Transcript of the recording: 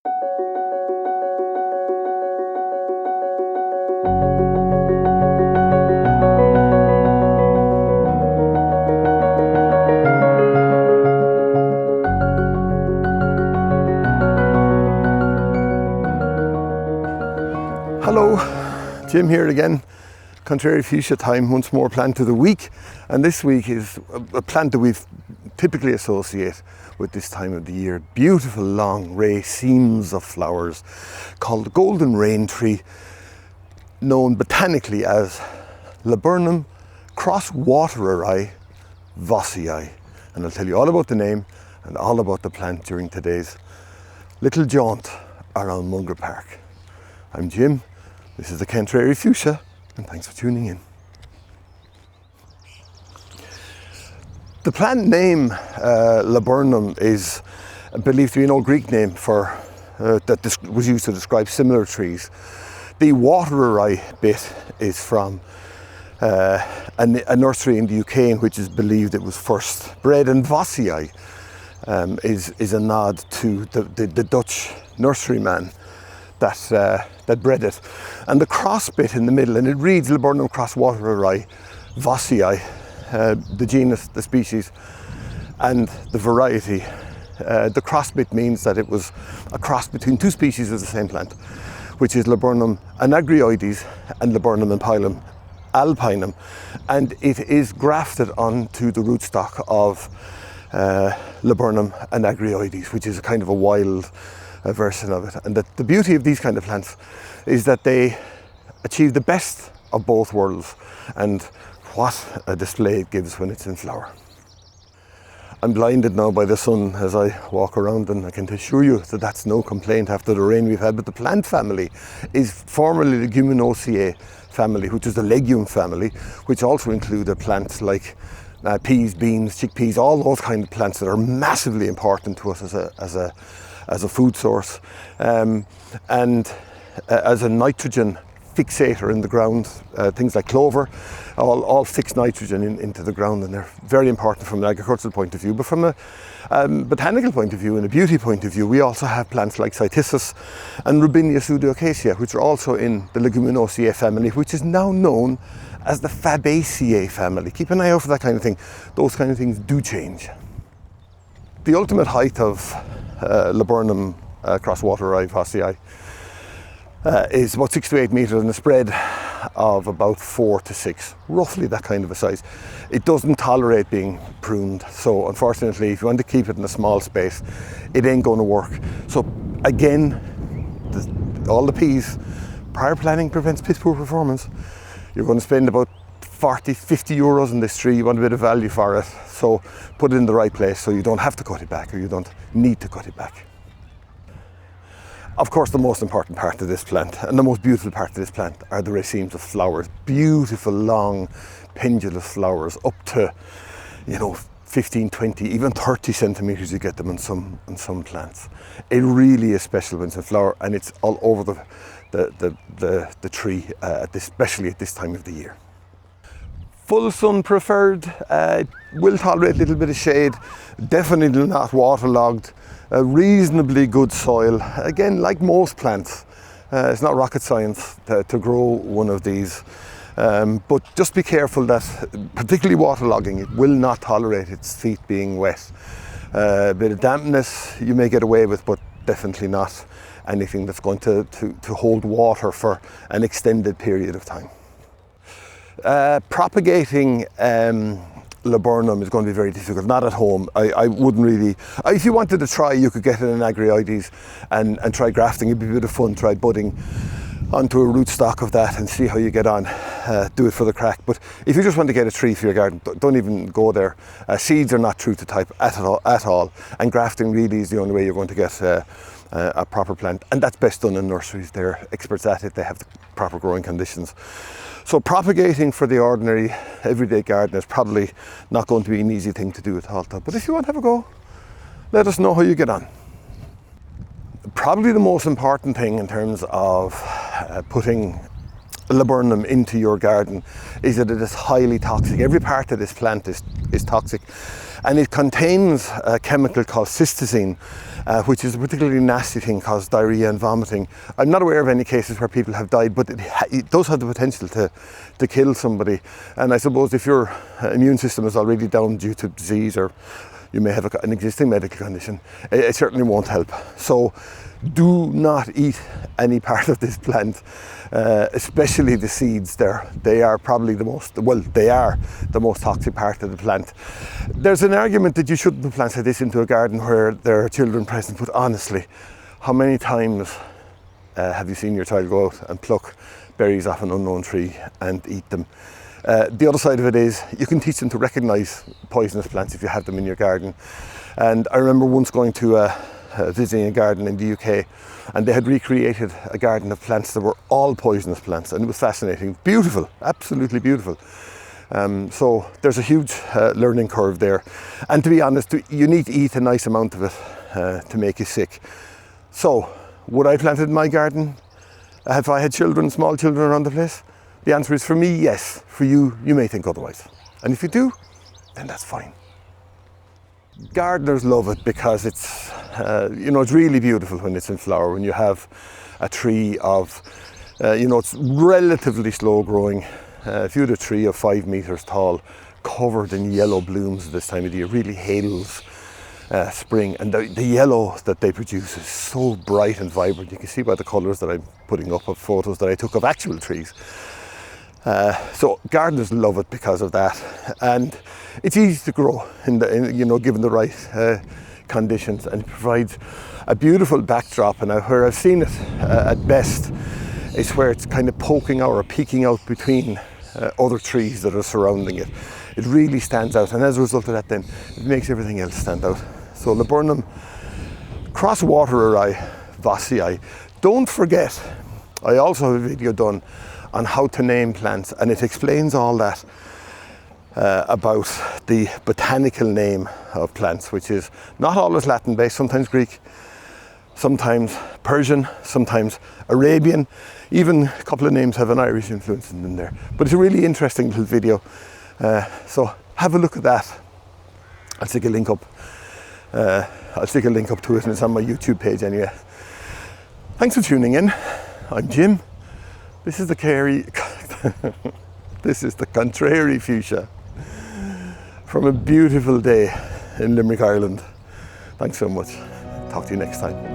Hello, Jim here again. Contrary fuchsia time, once more plant of the week. And this week is a plant that we typically associate with this time of the year. Beautiful long racemes of flowers called the golden rain tree, known botanically as Laburnum cross watereri Vossii. And I'll tell you all about the name and all about the plant during today's little jaunt around Mulgrave Park. I'm Jim. This is the Contrary Fuchsia, and thanks for tuning in. The plant name Laburnum is believed to be an old Greek name for that was used to describe similar trees. The watereri bit is from a nursery in the UK in which is believed it was first bred, and Vossii is a nod to the Dutch nurseryman that bred it. And the cross bit in the middle, and it reads Laburnum cross watereri Vossii, the genus, the species, and the variety. The cross bit means that it was a cross between two species of the same plant, which is Laburnum anagyroides and Laburnum alpinum, and it is grafted onto the rootstock of Laburnum anagyroides, which is a kind of a wild version of it. And the beauty of these kind of plants is that they achieve the best of both worlds, and what a display it gives when it's in flower. I'm blinded now by the sun as I walk around, and I can assure you that that's no complaint after the rain we've had. But the plant family is formerly the Leguminosae family, which is the legume family, which also included plants like peas, beans, chickpeas, all those kind of plants that are massively important to us as a food source, and as a nitrogen fixator in the ground. Things like clover all fix nitrogen into the ground, and they're very important from an agricultural point of view. But from a botanical point of view and a beauty point of view, we also have plants like cytisus and Robinia pseudoacacia, which are also in the Leguminosae family, which is now known as the Fabaceae family. Keep an eye out for that kind of thing. Those kind of things do change. The ultimate height of Laburnum cross watereri Vossii is about 6 to 8 meters, and a spread of about 4 to 6, roughly that kind of a size. It doesn't tolerate being pruned, so unfortunately if you want to keep it in a small space, it ain't going to work. So again, all the P's, prior planning prevents piss poor performance. You're going to spend about 40-50 euros on this tree. You want a bit of value for it, so put it in the right place so you don't have to cut it back, or you don't need to cut it back. Of course, the most important part of this plant, and the most beautiful part of this plant, are the racemes of flowers. Beautiful, long, pendulous flowers, up to 15, 20, even 30 centimeters. You get them on some plants. It really is special when it's in flower, and it's all over the tree, especially at this time of the year. Full sun preferred, will tolerate a little bit of shade, definitely not waterlogged, reasonably good soil. Again, like most plants, it's not rocket science to grow one of these, but just be careful that, particularly waterlogging, it will not tolerate its feet being wet. A bit of dampness you may get away with, but definitely not anything that's going to hold water for an extended period of time. Propagating Laburnum is going to be very difficult, not at home. I wouldn't really, if you wanted to try, you could get an anagyroides and try grafting. It'd be a bit of fun. Try budding onto a rootstock of that and see how you get on. Do it for the crack. But if you just want to get a tree for your garden, don't even go there. Seeds are not true to type at all, and grafting really is the only way you're going to get a proper plant, and that's best done in nurseries. They're experts at it. They have the proper growing conditions. So propagating for the ordinary everyday gardener is probably not going to be an easy thing to do at all. But if you want to have a go, let us know how you get on. Probably the most important thing in terms of putting laburnum into your garden is that it is highly toxic. Every part of this plant is toxic, and it contains a chemical called cystazine, which is a particularly nasty thing, causes diarrhea and vomiting. I'm not aware of any cases where people have died, but it does have the potential to kill somebody. And I suppose if your immune system is already down due to disease, or you may have an existing medical condition, it certainly won't help. So do not eat any part of this plant, especially the seeds. They are probably they are the most toxic part of the plant. There's an argument that you shouldn't have planted this into a garden where there are children present, but honestly, how many times have you seen your child go out and pluck berries off an unknown tree and eat them? The other side of it is you can teach them to recognise poisonous plants if you have them in your garden. And I remember once going to visiting a garden in the UK, and they had recreated a garden of plants that were all poisonous plants, and it was fascinating, beautiful, absolutely beautiful. So there's a huge learning curve there, and to be honest, you need to eat a nice amount of it to make you sick. So would I plant it in my garden if I had children, small children around the place? The answer is, for me, yes. For you, you may think otherwise, and if you do, then that's fine. Gardeners love it because it's it's really beautiful when it's in flower, when you have a tree of it's relatively slow growing. If you had a tree of 5 meters tall, covered in yellow blooms this time of the year, really hails spring, and the yellow that they produce is so bright and vibrant. You can see by the colours that I'm putting up of photos that I took of actual trees. So gardeners love it because of that, and it's easy to grow given the right conditions, and it provides a beautiful backdrop. And now where I've seen it at best is where it's kind of poking out or peeking out between other trees that are surrounding it. It really stands out, and as a result of that, then it makes everything else stand out. So Laburnum, cross watereri, Vossii. Don't forget, I also have a video done on how to name plants, and it explains all that about the botanical name of plants, which is not always Latin based, sometimes Greek, sometimes Persian, sometimes Arabian. Even a couple of names have an Irish influence in them there. But it's a really interesting little video, so have a look at that. I'll stick a link up. To it, and it's on my YouTube page anyway. Thanks for tuning in. I'm Jim. This is the contrary fuchsia from a beautiful day in Limerick, Ireland. Thanks so much. Talk to you next time.